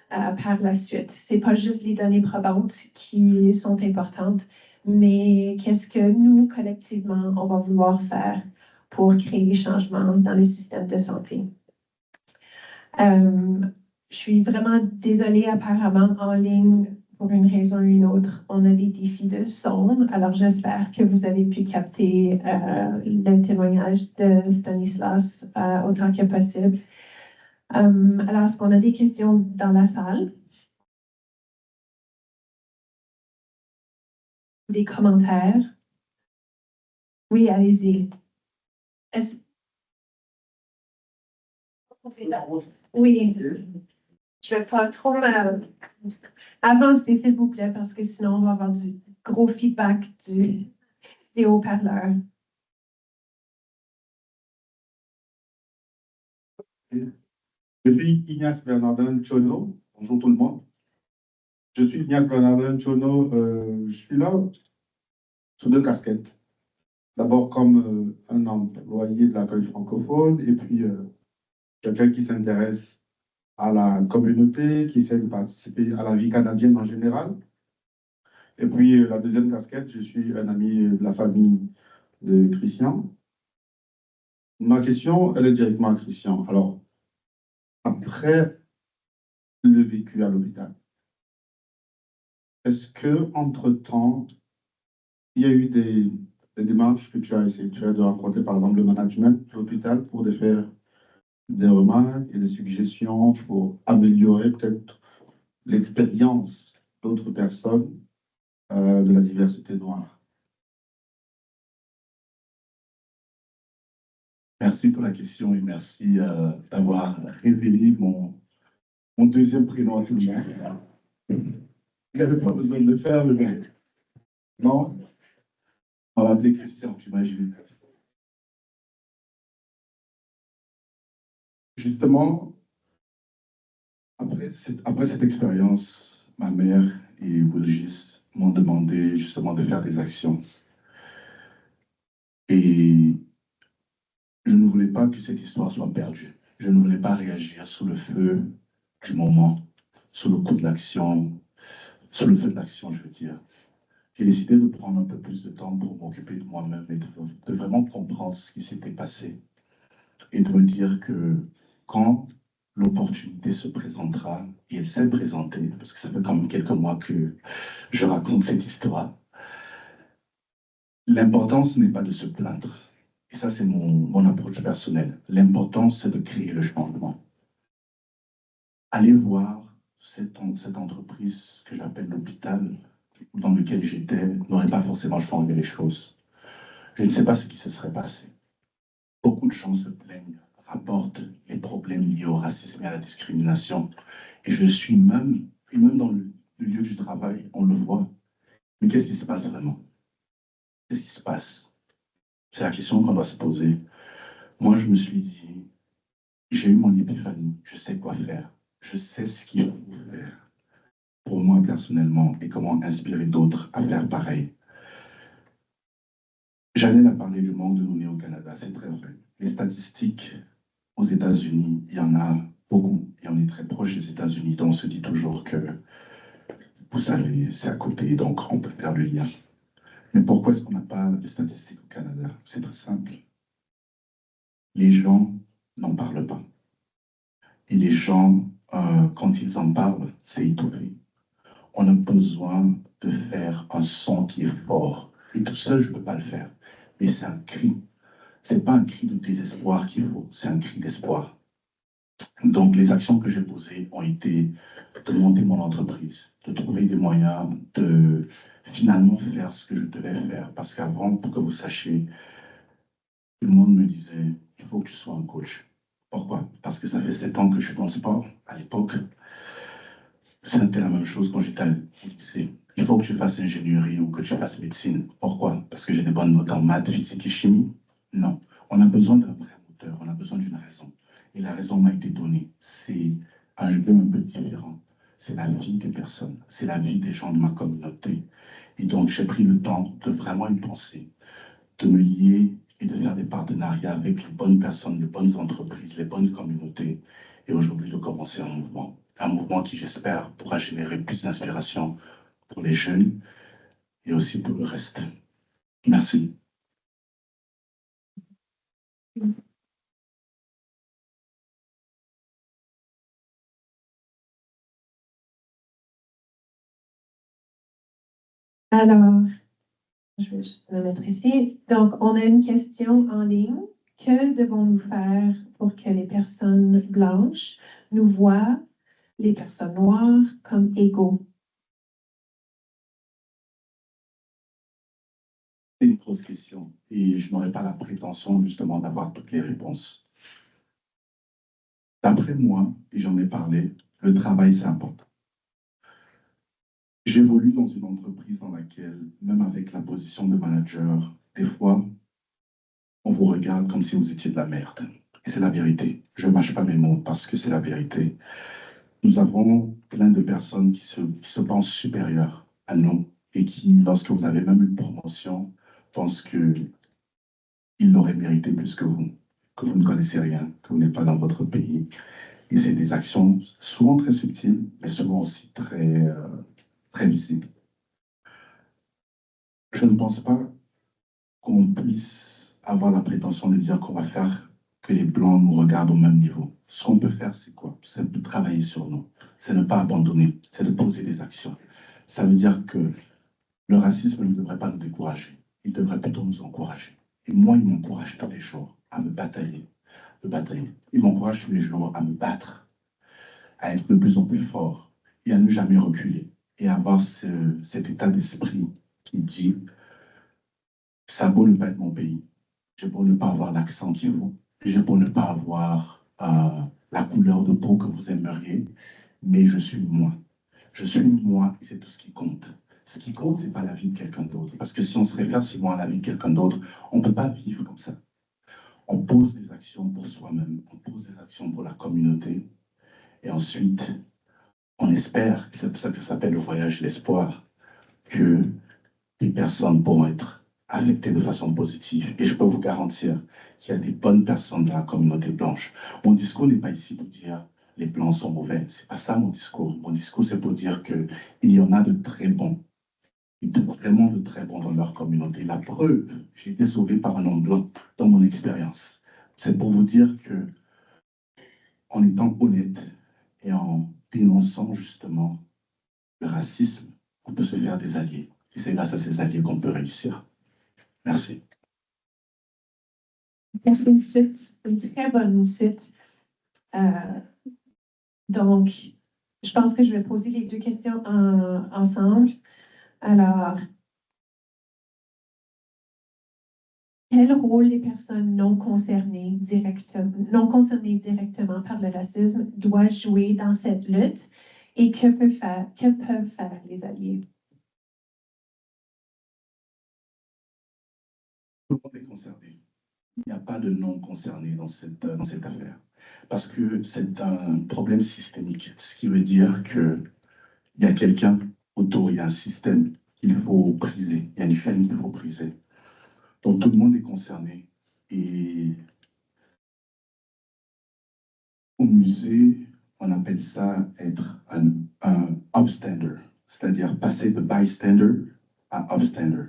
par la suite. Ce n'est pas juste les données probantes qui sont importantes, mais qu'est-ce que nous, collectivement, on va vouloir faire pour créer des changements dans le système de santé. Je suis vraiment désolée, apparemment, en ligne, pour une raison ou une autre, on a des défis de son. Alors, j'espère que vous avez pu capter le témoignage de Stanislas autant que possible. Alors, est-ce qu'on a des questions dans la salle? Des commentaires? Oui, allez-y. Oui, je vais pas trop avancer, s'il vous plaît, parce que sinon, on va avoir du gros feedback des haut-parleurs. Je suis Ignace Bernardin Cholo. Bonjour tout le monde. Je suis Ignace Bernardin Chono. Je suis là sous deux casquettes. D'abord comme un employé de l'accueil francophone et puis quelqu'un qui s'intéresse à la communauté, qui essaie de participer à la vie canadienne en général. Et puis la deuxième casquette, je suis un ami de la famille de Christian. Ma question, elle est directement à Christian. Alors, après le vécu à l'hôpital, est-ce que entre-temps, il y a eu des démarches que tu as essayé de faire, de rencontrer par exemple le management de l'hôpital pour de faire des remarques et des suggestions pour améliorer peut-être l'expérience d'autres personnes de la diversité noire? Merci pour la question et merci d'avoir révélé mon deuxième prénom à tout le monde. Il n'y avait pas besoin de le faire, mais non, on va l'appeler Christian, j'imagine. Justement, après cette expérience, ma mère et Wilgis m'ont demandé justement de faire des actions. Et je ne voulais pas que cette histoire soit perdue. Je ne voulais pas réagir sous le feu du moment, sous le coup de l'action, sous le feu de l'action, je veux dire. J'ai décidé de prendre un peu plus de temps pour m'occuper de moi-même et de vraiment comprendre ce qui s'était passé. Et de me dire que quand l'opportunité se présentera, et elle s'est présentée, parce que ça fait quand même quelques mois que je raconte cette histoire, l'important, ce n'est pas de se plaindre. Et ça, c'est mon approche personnelle. L'important, c'est de créer le changement. Allez voir cette entreprise que j'appelle l'hôpital, dans lequel j'étais, n'aurait pas forcément changé les choses. Je ne sais pas ce qui se serait passé. Beaucoup de gens se plaignent, rapportent les problèmes liés au racisme et à la discrimination. Et je suis même dans le lieu du travail, on le voit. Mais qu'est-ce qui se passe vraiment? Qu'est-ce qui se passe? C'est la question qu'on doit se poser. Moi, je me suis dit, j'ai eu mon épiphanie, je sais quoi faire. Je sais ce qu'il faut faire pour moi personnellement et comment inspirer d'autres à faire pareil. Janelle a parlé du manque de données au Canada, c'est très vrai. Les statistiques aux États-Unis, il y en a beaucoup et on est très proche des États-Unis, donc on se dit toujours que, vous savez, c'est à côté, donc on peut faire le lien. Mais pourquoi est-ce qu'on n'a pas de statistiques au Canada? C'est très simple. Les gens n'en parlent pas. Et les gens, quand ils en parlent, c'est étouffé. On a besoin de faire un son qui est fort. Et tout seul, je ne peux pas le faire. Mais c'est un cri. Ce n'est pas un cri de désespoir qu'il faut, c'est un cri d'espoir. Donc, les actions que j'ai posées ont été de monter mon entreprise, de trouver des moyens de finalement faire ce que je devais faire. Parce qu'avant, pour que vous sachiez, tout le monde me disait, il faut que tu sois un coach. Pourquoi? Parce que ça fait 7 ans que je suis dans le sport. À l'époque, c'était la même chose quand j'étais au lycée. Il faut que tu fasses ingénierie ou que tu fasses médecine. Pourquoi? Parce que j'ai des bonnes notes en maths, physique et chimie? Non. On a besoin d'un vrai moteur, on a besoin d'une raison. Et la raison m'a été donnée. C'est un jeu un peu différent. C'est la vie des personnes, c'est la vie des gens de ma communauté. Et donc, j'ai pris le temps de vraiment y penser, de me lier et de faire des partenariats avec les bonnes personnes, les bonnes entreprises, les bonnes communautés. Et aujourd'hui, de commencer un mouvement. Un mouvement qui, j'espère, pourra générer plus d'inspiration pour les jeunes et aussi pour le reste. Merci. Alors, je vais juste me mettre ici. Donc, on a une question en ligne. Que devons-nous faire pour que les personnes blanches nous voient, les personnes noires, comme égaux? C'est une grosse question et je n'aurai pas la prétention justement d'avoir toutes les réponses. D'après moi, et j'en ai parlé, le travail c'est important. J'évolue dans une entreprise dans laquelle, même avec la position de manager, des fois, on vous regarde comme si vous étiez de la merde. Et c'est la vérité. Je ne mâche pas mes mots parce que c'est la vérité. Nous avons plein de personnes qui se pensent supérieures à nous et qui, lorsque vous avez même une promotion, pensent qu'ils l'auraient mérité plus que vous ne connaissez rien, que vous n'êtes pas dans votre pays. Et c'est des actions souvent très subtiles, mais souvent aussi très visibles. Je ne pense pas qu'on puisse avoir la prétention de dire qu'on va faire que les Blancs nous regardent au même niveau. Ce qu'on peut faire, c'est quoi? C'est de travailler sur nous. C'est ne pas abandonner. C'est de poser des actions. Ça veut dire que le racisme ne devrait pas nous décourager. Il devrait plutôt nous encourager. Et moi, il m'encourage tous les jours à me batailler. Il m'encourage tous les jours à me battre, à être de plus en plus fort et à ne jamais reculer. Et à avoir cet état d'esprit qui dit, ça a beau ne pas être mon pays, j'ai beau ne pas avoir l'accent qu'il faut, j'ai beau ne pas avoir la couleur de peau que vous aimeriez, mais je suis moi. Je suis moi et c'est tout ce qui compte. Ce qui compte, ce n'est pas la vie de quelqu'un d'autre. Parce que si on se réfère seulement à la vie de quelqu'un d'autre, on ne peut pas vivre comme ça. On pose des actions pour soi-même, on pose des actions pour la communauté, et ensuite, on espère, c'est pour ça que ça s'appelle le voyage de l'espoir, que les personnes pourront être affectées de façon positive. Et je peux vous garantir qu'il y a des bonnes personnes dans la communauté blanche. Mon discours n'est pas ici pour dire les blancs sont mauvais. C'est pas ça mon discours. Mon discours, c'est pour dire qu'il y en a de très bons. Vraiment de très bons dans leur communauté. La preuve, j'ai été sauvé par un homme blanc dans mon expérience. C'est pour vous dire que, en étant honnête et en dénonçant justement le racisme, on peut se faire des alliés. Et c'est grâce à ces alliés qu'on peut réussir. Merci. C'est une suite, une très bonne suite. Donc, je pense que je vais poser les deux questions ensemble. Alors, quel rôle les personnes non concernées directement par le racisme doivent jouer dans cette lutte et que peuvent faire les alliés? Tout le monde est concerné. Il n'y a pas de non concerné dans cette affaire. Parce que c'est un problème systémique, ce qui veut dire qu'il y a quelqu'un autour, il y a un système qu'il faut briser, il y a une chaîne qu'il faut briser. Donc tout le monde est concerné. Et au musée, on appelle ça être un upstander, c'est-à-dire passer de bystander à upstander.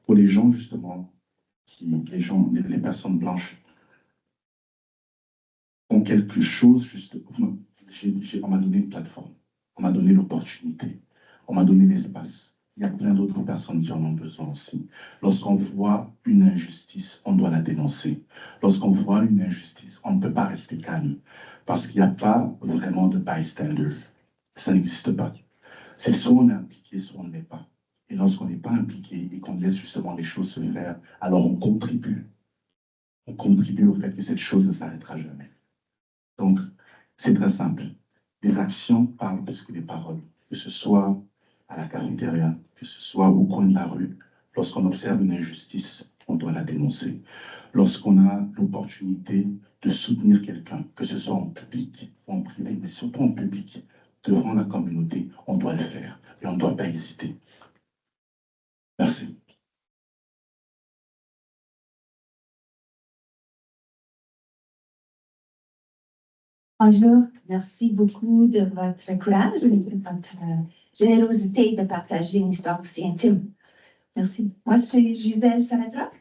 Pour les gens, justement, les personnes blanches font quelque chose, justement, on m'a donné une plateforme, on m'a donné l'opportunité, on m'a donné l'espace. Il y a plein d'autres personnes qui en ont besoin aussi. Lorsqu'on voit une injustice, on doit la dénoncer. Lorsqu'on voit une injustice, on ne peut pas rester calme. Parce qu'il n'y a pas vraiment de bystander. Ça n'existe pas. C'est soit on est impliqué, soit on ne l'est pas. Et lorsqu'on n'est pas impliqué et qu'on laisse justement les choses se faire, alors on contribue. On contribue au fait que cette chose ne s'arrêtera jamais. Donc, c'est très simple. Les actions parlent plus que les paroles. Que ce soit à la cafétéria, que ce soit au coin de la rue. Lorsqu'on observe une injustice, on doit la dénoncer. Lorsqu'on a l'opportunité de soutenir quelqu'un, que ce soit en public ou en privé, mais surtout en public, devant la communauté, on doit le faire et on ne doit pas hésiter. Merci. Bonjour, merci beaucoup de votre courage et de votre générosité de partager une histoire aussi intime. Merci. Moi, je suis Gisèle Saletroc.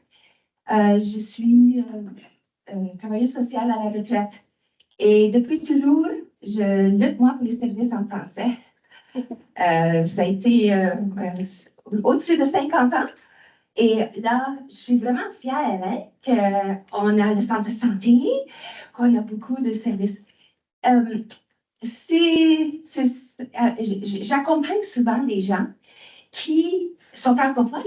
Je suis travailleuse sociale à la retraite. Et depuis toujours, je lutte, moi, pour les services en français. Ça a été au-dessus de 50 ans. Et là, je suis vraiment fière qu'on a le centre de santé, qu'on a beaucoup de services. J'accompagne souvent des gens qui sont francophones,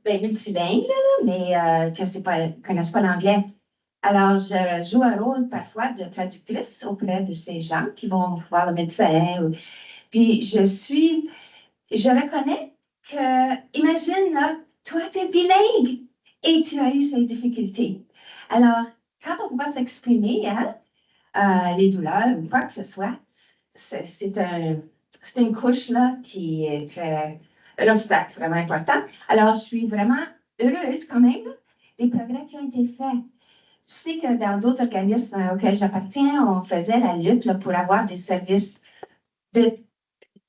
multilingues, mais qui ne connaissent pas l'anglais. Alors, je joue un rôle parfois de traductrice auprès de ces gens qui vont voir le médecin. Puis, je reconnais que, imagine, là, toi, tu es bilingue et tu as eu ces difficultés. Alors, quand on va s'exprimer, les douleurs ou quoi que ce soit, c'est une couche là qui est un obstacle vraiment important. Alors, je suis vraiment heureuse quand même là, des progrès qui ont été faits. Je sais que dans d'autres organismes auxquels j'appartiens, on faisait la lutte là, pour avoir des services de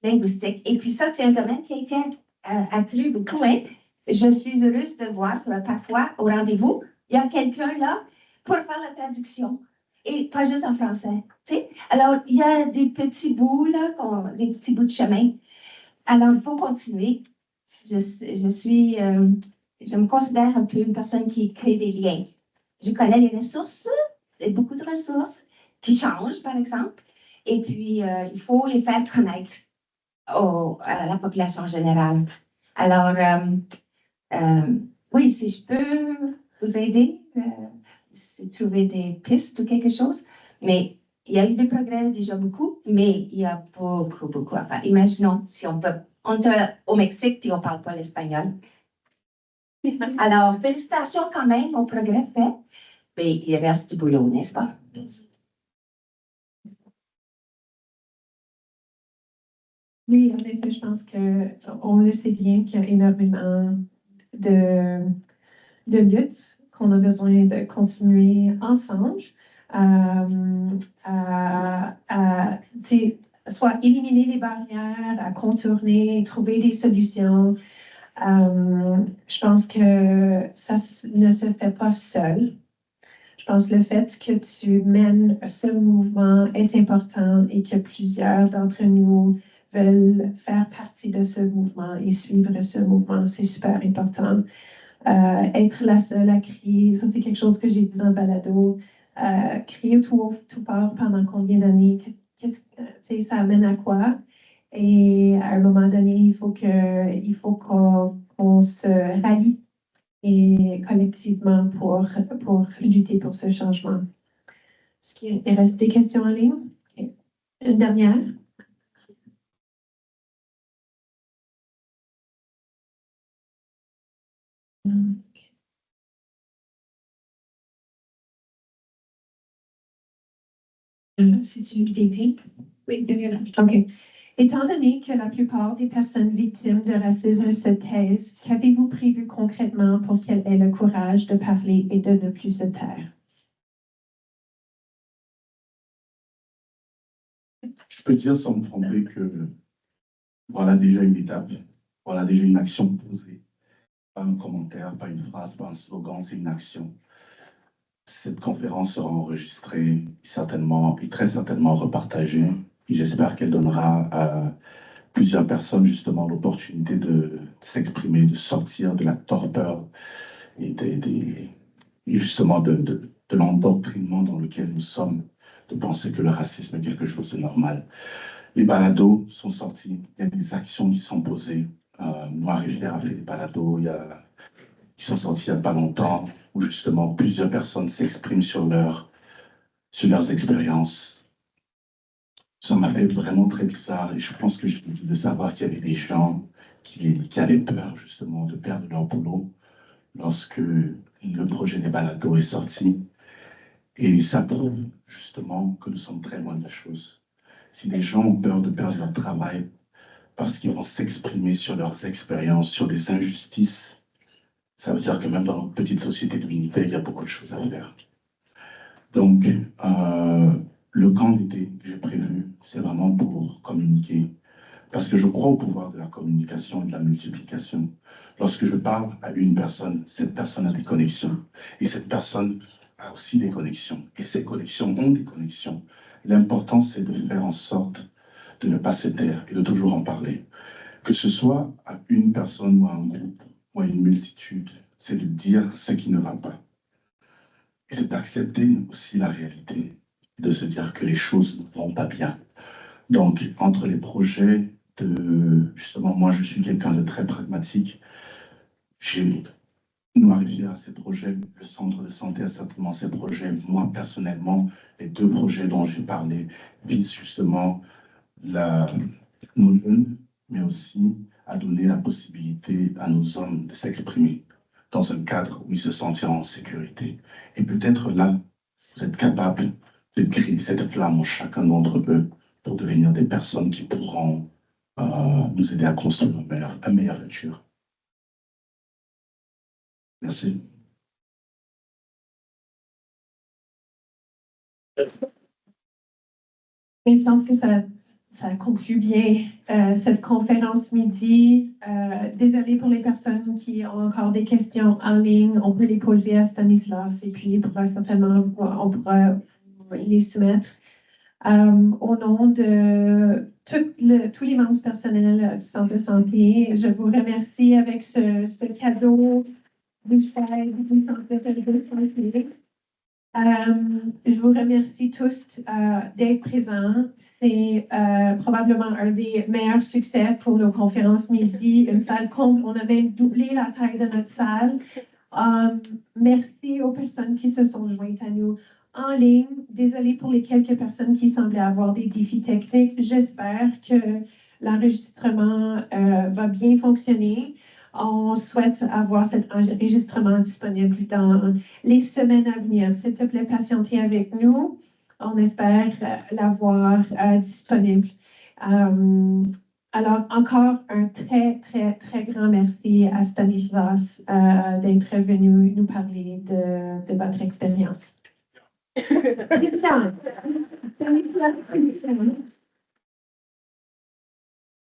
linguistique. Et puis ça, c'est un domaine qui a été accru beaucoup. Hein? Je suis heureuse de voir que parfois, au rendez-vous, il y a quelqu'un là pour faire la traduction. Et pas juste en français. T'sais? Alors, il y a des petits bouts, là, des petits bouts de chemin. Alors, il faut continuer. Je me considère un peu une personne qui crée des liens. Je connais les ressources, beaucoup de ressources qui changent, par exemple. Et puis, il faut les faire connaître à la population générale. Alors, oui, si je peux vous aider, trouver des pistes ou quelque chose, mais il y a eu des progrès déjà beaucoup, mais il y a beaucoup à faire. Imaginons si on est au Mexique puis on ne parle pas l'espagnol. Alors, félicitations quand même au progrès fait, mais il reste du boulot, n'est-ce pas? Oui, en effet, je pense qu'on le sait bien qu'il y a énormément de luttes qu'on a besoin de continuer ensemble soit éliminer les barrières, à contourner, trouver des solutions. Je pense que ça ne se fait pas seul. Je pense que le fait que tu mènes ce mouvement est important et que plusieurs d'entre nous veulent faire partie de ce mouvement et suivre ce mouvement, c'est super important. Être la seule à crier, ça c'est quelque chose que j'ai dit dans le balado, crier tout haut, tout fort pendant combien d'années, ça amène à quoi? Et à un moment donné, il faut qu'on se rallie et collectivement pour lutter pour ce changement. Est-ce qu'il reste des questions en ligne? Okay. Une dernière? C'est une UDP? Oui, OK. Étant donné que la plupart des personnes victimes de racisme se taisent, qu'avez-vous prévu concrètement pour qu'elles aient le courage de parler et de ne plus se taire? Je peux dire sans me tromper que voilà déjà une étape, voilà déjà une action posée. Pas un commentaire, pas une phrase, pas un slogan, c'est une action. Cette conférence sera enregistrée certainement et très certainement repartagée. Et j'espère qu'elle donnera à plusieurs personnes justement l'opportunité de s'exprimer, de sortir de la torpeur et justement de l'endoctrinement dans lequel nous sommes, de penser que le racisme est quelque chose de normal. Les balados sont sortis, il y a des actions qui sont posées. Noir-Rivière a fait des balados, qui sont sortis il n'y a pas longtemps, où justement plusieurs personnes s'expriment sur leurs expériences. Ça m'a fait vraiment très bizarre et je pense que j'ai dû de savoir qu'il y avait des gens qui avaient peur justement de perdre leur boulot lorsque le projet des balados est sorti. Et ça prouve justement que nous sommes très loin de la chose. Si les gens ont peur de perdre leur travail parce qu'ils vont s'exprimer sur leurs expériences, sur les injustices, ça veut dire que même dans notre petite société de Winnipeg, il y a beaucoup de choses à faire. Donc, le camp d'été que j'ai prévu, c'est vraiment pour communiquer. Parce que je crois au pouvoir de la communication et de la multiplication. Lorsque je parle à une personne, cette personne a des connexions. Et cette personne a aussi des connexions. Et ces connexions ont des connexions. L'important, c'est de faire en sorte de ne pas se taire et de toujours en parler. Que ce soit à une personne ou à un groupe ou à une multitude, c'est de dire ce qui ne va pas. Et c'est d'accepter aussi la réalité, de se dire que les choses ne vont pas bien. Donc, entre les projets justement, moi, je suis quelqu'un de très pragmatique. Noir-Rivière a ses projets, le centre de santé a certainement ses projets. Moi, personnellement, les 2 projets dont j'ai parlé visent justement nos jeunes, mais aussi à donner la possibilité à nos hommes de s'exprimer dans un cadre où ils se sentiront en sécurité. Et peut-être là, vous êtes capable de créer cette flamme en chacun d'entre eux pour devenir des personnes qui pourront nous aider à construire un meilleur futur. Merci. Et je pense que ça conclut bien cette conférence midi. Désolée pour les personnes qui ont encore des questions en ligne. On peut les poser à Stanislas et puis on pourra les soumettre. Au nom de tous les membres personnels du Centre de santé, je vous remercie avec ce cadeau du fête du Centre de santé. Je vous remercie tous d'être présents. C'est probablement un des meilleurs succès pour nos conférences midi. Une salle comble, on a même doublé la taille de notre salle. Merci aux personnes qui se sont jointes à nous en ligne. Désolée pour les quelques personnes qui semblaient avoir des défis techniques. J'espère que l'enregistrement va bien fonctionner. On souhaite avoir cet enregistrement disponible dans les semaines à venir. S'il te plaît, patientez avec nous. On espère l'avoir disponible. Alors, encore un très, très, très grand merci à Stanislas d'être venu nous parler de votre expérience. Christian.